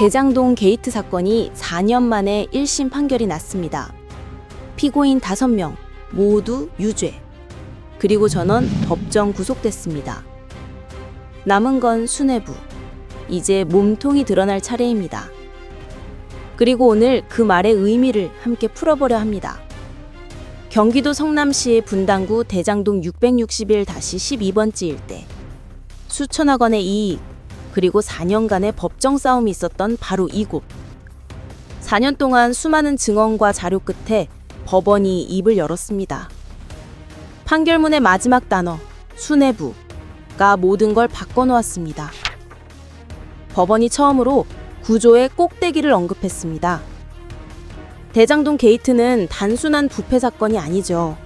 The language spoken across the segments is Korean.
대장동 게이트 사건이 4년 만에 1심 판결이 났습니다. 피고인 5명 모두 유죄. 그리고 전원 법정 구속됐습니다. 남은 건 수뇌부. 이제 몸통이 드러날 차례입니다. 그리고 오늘 그 말의 의미를 함께 풀어보려 합니다. 경기도 성남시의 분당구 대장동 661-12번지 일대. 수천억 원의 이익, 그리고 4년간의 법정 싸움이 있었던 바로 이곳. 4년 동안 수많은 증언과 자료 끝에 법원이 입을 열었습니다. 판결문의 마지막 단어, 수뇌부가 모든 걸 바꿔놓았습니다. 법원이 처음으로 구조의 꼭대기를 언급했습니다. 대장동 게이트는 단순한 부패 사건이 아니죠.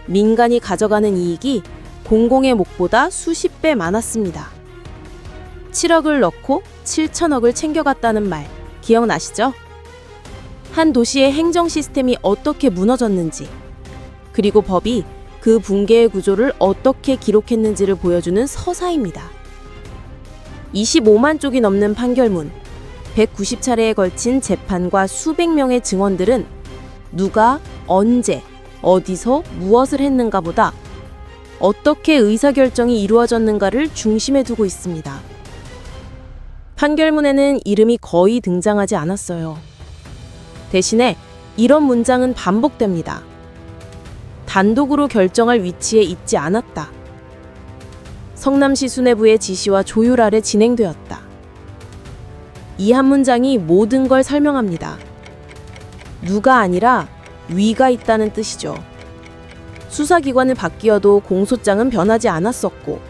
민간이 가져가는 이익이 공공의 몫보다 수십 배 많았습니다. 7억을 넣고 7천억을 챙겨갔다는 말 기억나시죠? 한 도시의 행정 시스템이 어떻게 무너졌는지, 그리고 법이 그 붕괴의 구조를 어떻게 기록했는지를 보여주는 서사입니다. 25만 쪽이 넘는 판결문, 190차례에 걸친 재판과 수백 명의 증언들은 누가, 언제, 어디서, 무엇을 했는가 보다 어떻게 의사결정이 이루어졌는가를 중심에 두고 있습니다. 판결문에는 이름이 거의 등장하지 않았어요. 대신에 이런 문장은 반복됩니다. 단독으로 결정할 위치에 있지 않았다. 성남시 수뇌부의 지시와 조율 아래 진행되었다. 이 한 문장이 모든 걸 설명합니다. 누가 아니라 위가 있다는 뜻이죠. 수사기관을 바뀌어도 공소장은 변하지 않았었고,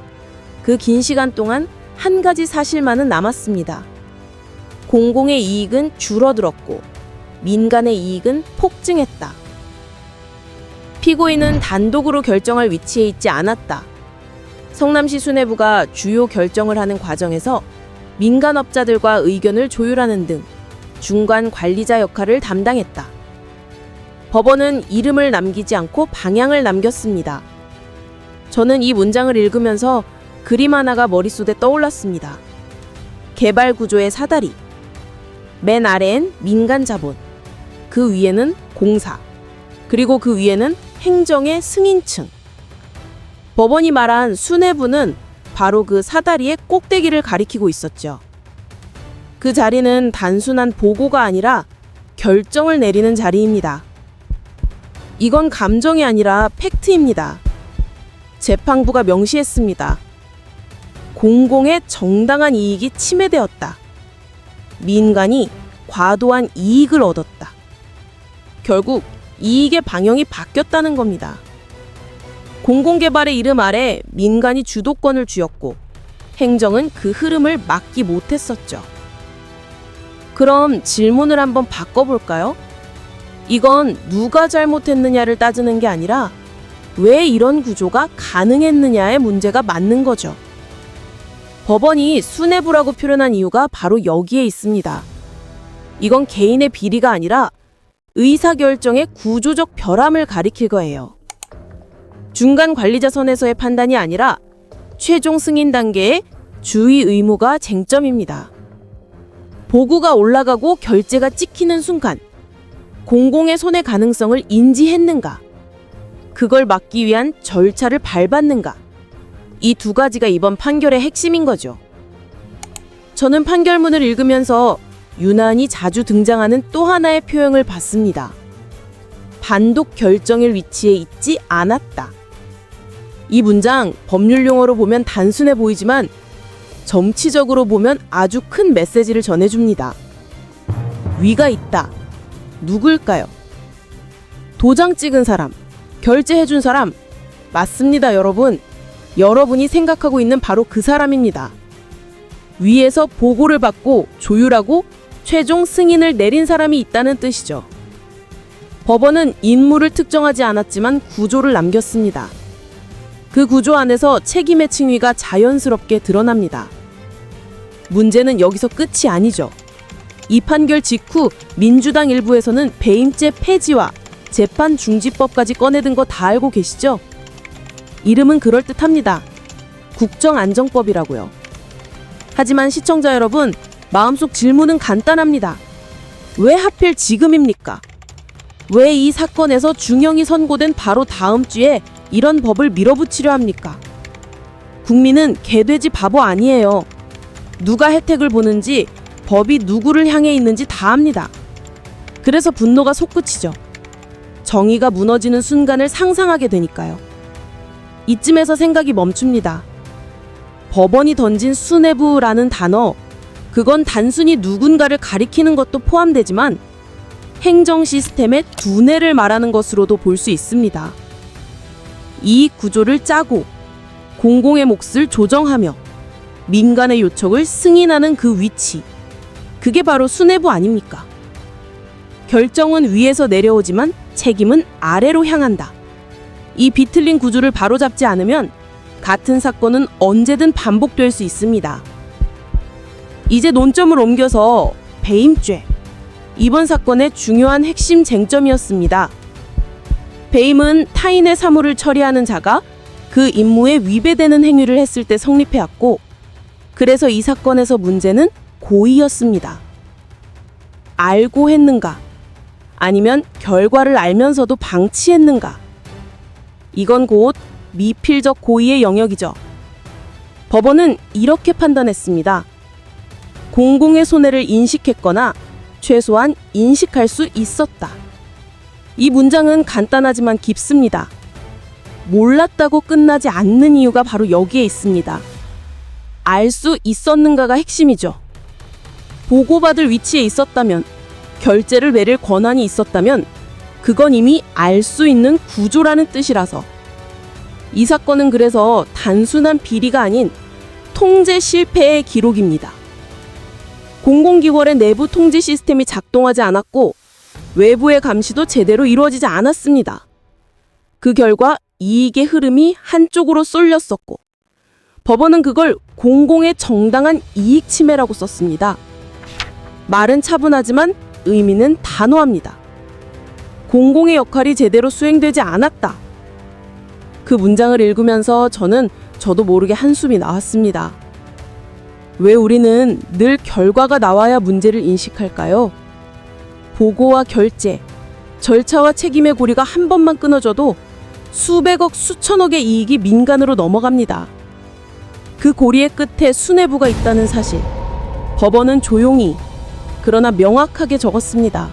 그 긴 시간 동안 한 가지 사실만은 남았습니다. 공공의 이익은 줄어들었고 민간의 이익은 폭증했다. 피고인은 단독으로 결정할 위치에 있지 않았다. 성남시 수뇌부가 주요 결정을 하는 과정에서 민간업자들과 의견을 조율하는 등 중간 관리자 역할을 담당했다. 법원은 이름을 남기지 않고 방향을 남겼습니다. 저는 이 문장을 읽으면서 그림 하나가 머릿속에 떠올랐습니다. 개발 구조의 사다리. 맨 아래엔 민간 자본. 그 위에는 공사. 그리고 그 위에는 행정의 승인층. 법원이 말한 수뇌부는 바로 그 사다리의 꼭대기를 가리키고 있었죠. 그 자리는 단순한 보고가 아니라 결정을 내리는 자리입니다. 이건 감정이 아니라 팩트입니다. 재판부가 명시했습니다. 공공의 정당한 이익이 침해되었다. 민간이 과도한 이익을 얻었다. 결국 이익의 방향이 바뀌었다는 겁니다. 공공개발의 이름 아래 민간이 주도권을 쥐었고 행정은 그 흐름을 막지 못했었죠. 그럼 질문을 한번 바꿔볼까요? 이건 누가 잘못했느냐를 따지는 게 아니라 왜 이런 구조가 가능했느냐의 문제가 맞는 거죠. 법원이 수뇌부라고 표현한 이유가 바로 여기에 있습니다. 이건 개인의 비리가 아니라 의사결정의 구조적 결함을 가리킬 거예요. 중간 관리자 선에서의 판단이 아니라 최종 승인 단계의 주의 의무가 쟁점입니다. 보고가 올라가고 결재가 찍히는 순간 공공의 손해 가능성을 인지했는가? 그걸 막기 위한 절차를 밟았는가? 이 두 가지가 이번 판결의 핵심인 거죠. 저는 판결문을 읽으면서 유난히 자주 등장하는 또 하나의 표현을 봤습니다. 단독 결정의 위치에 있지 않았다. 이 문장 법률 용어로 보면 단순해 보이지만 정치적으로 보면 아주 큰 메시지를 전해줍니다. 위가 있다. 누굴까요? 도장 찍은 사람, 결제해준 사람. 맞습니다, 여러분. 여러분이 생각하고 있는 바로 그 사람입니다. 위에서 보고를 받고 조율하고 최종 승인을 내린 사람이 있다는 뜻이죠. 법원은 인물을 특정하지 않았지만 구조를 남겼습니다. 그 구조 안에서 책임의 층위가 자연스럽게 드러납니다. 문제는 여기서 끝이 아니죠. 이 판결 직후 민주당 일부에서는 배임죄 폐지와 재판 중지법까지 꺼내든 거 다 알고 계시죠? 이름은 그럴듯합니다. 국정안정법이라고요. 하지만 시청자 여러분, 마음속 질문은 간단합니다. 왜 하필 지금입니까? 왜 이 사건에서 중형이 선고된 바로 다음 주에 이런 법을 밀어붙이려 합니까? 국민은 개돼지 바보 아니에요. 누가 혜택을 보는지, 법이 누구를 향해 있는지 다 압니다. 그래서 분노가 솟구치죠. 정의가 무너지는 순간을 상상하게 되니까요. 이쯤에서 생각이 멈춥니다. 법원이 던진 수뇌부라는 단어, 그건 단순히 누군가를 가리키는 것도 포함되지만 행정 시스템의 두뇌를 말하는 것으로도 볼 수 있습니다. 이익 구조를 짜고 공공의 몫을 조정하며 민간의 요청을 승인하는 그 위치, 그게 바로 수뇌부 아닙니까? 결정은 위에서 내려오지만 책임은 아래로 향한다. 이 비틀린 구조를 바로잡지 않으면 같은 사건은 언제든 반복될 수 있습니다. 이제 논점을 옮겨서 배임죄, 이번 사건의 중요한 핵심 쟁점이었습니다. 배임은 타인의 사물을 처리하는 자가 그 임무에 위배되는 행위를 했을 때 성립해왔고, 그래서 이 사건에서 문제는 고의였습니다. 알고 했는가? 아니면 결과를 알면서도 방치했는가? 이건 곧 미필적 고의의 영역이죠. 법원은 이렇게 판단했습니다. 공공의 손해를 인식했거나 최소한 인식할 수 있었다. 이 문장은 간단하지만 깊습니다. 몰랐다고 끝나지 않는 이유가 바로 여기에 있습니다. 알 수 있었는가가 핵심이죠. 보고받을 위치에 있었다면, 결재를 내릴 권한이 있었다면 그건 이미 알 수 있는 구조라는 뜻이라서. 이 사건은 그래서 단순한 비리가 아닌 통제 실패의 기록입니다. 공공기관의 내부 통제 시스템이 작동하지 않았고 외부의 감시도 제대로 이루어지지 않았습니다. 그 결과 이익의 흐름이 한쪽으로 쏠렸었고 법원은 그걸 공공의 정당한 이익 침해라고 썼습니다. 말은 차분하지만 의미는 단호합니다. 공공의 역할이 제대로 수행되지 않았다. 그 문장을 읽으면서 저도 모르게 한숨이 나왔습니다. 왜 우리는 늘 결과가 나와야 문제를 인식할까요? 보고와 결재, 절차와 책임의 고리가 한 번만 끊어져도 수백억, 수천억의 이익이 민간으로 넘어갑니다. 그 고리의 끝에 수뇌부가 있다는 사실, 법원은 조용히 그러나 명확하게 적었습니다.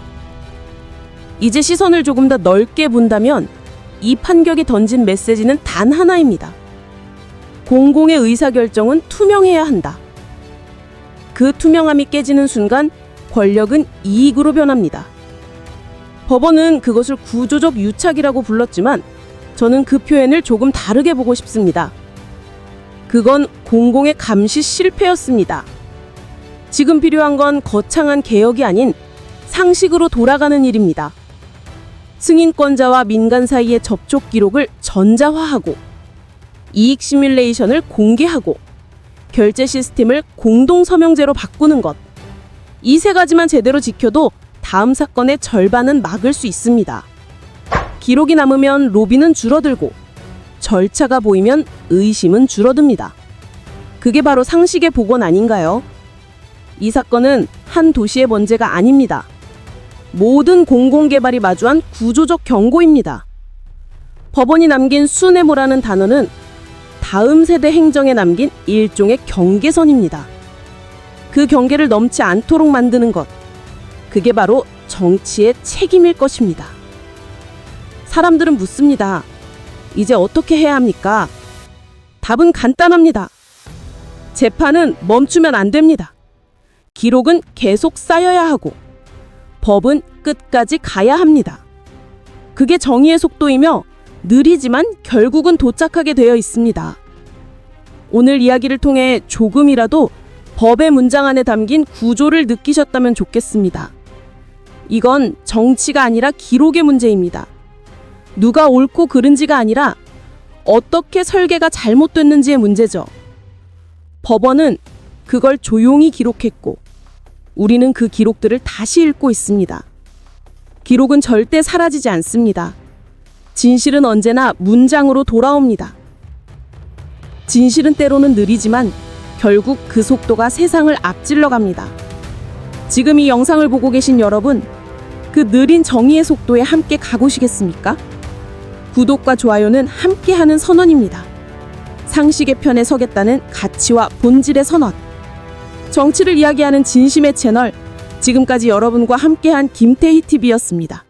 이제 시선을 조금 더 넓게 본다면 이 판결이 던진 메시지는 단 하나입니다. 공공의 의사결정은 투명해야 한다. 그 투명함이 깨지는 순간 권력은 이익으로 변합니다. 법원은 그것을 구조적 유착이라고 불렀지만 저는 그 표현을 조금 다르게 보고 싶습니다. 그건 공공의 감시 실패였습니다. 지금 필요한 건 거창한 개혁이 아닌 상식으로 돌아가는 일입니다. 승인권자와 민간 사이의 접촉 기록을 전자화하고 이익 시뮬레이션을 공개하고 결제 시스템을 공동 서명제로 바꾸는 것. 이 세 가지만 제대로 지켜도 다음 사건의 절반은 막을 수 있습니다. 기록이 남으면 로비는 줄어들고 절차가 보이면 의심은 줄어듭니다. 그게 바로 상식의 복원 아닌가요? 이 사건은 한 도시의 문제가 아닙니다. 모든 공공개발이 마주한 구조적 경고입니다. 법원이 남긴 수뇌부라는 단어는 다음 세대 행정에 남긴 일종의 경계선입니다. 그 경계를 넘지 않도록 만드는 것, 그게 바로 정치의 책임일 것입니다. 사람들은 묻습니다. 이제 어떻게 해야 합니까? 답은 간단합니다. 재판은 멈추면 안 됩니다. 기록은 계속 쌓여야 하고 법은 끝까지 가야 합니다. 그게 정의의 속도이며 느리지만 결국은 도착하게 되어 있습니다. 오늘 이야기를 통해 조금이라도 법의 문장 안에 담긴 구조를 느끼셨다면 좋겠습니다. 이건 정치가 아니라 기록의 문제입니다. 누가 옳고 그른지가 아니라 어떻게 설계가 잘못됐는지의 문제죠. 법원은 그걸 조용히 기록했고 우리는 그 기록들을 다시 읽고 있습니다. 기록은 절대 사라지지 않습니다. 진실은 언제나 문장으로 돌아옵니다. 진실은 때로는 느리지만 결국 그 속도가 세상을 앞질러 갑니다. 지금 이 영상을 보고 계신 여러분, 그 느린 정의의 속도에 함께 가보시겠습니까? 구독과 좋아요는 함께하는 선언입니다. 상식의 편에 서겠다는 가치와 본질의 선언. 정치를 이야기하는 진심의 채널, 지금까지 여러분과 함께한 김태희 TV였습니다.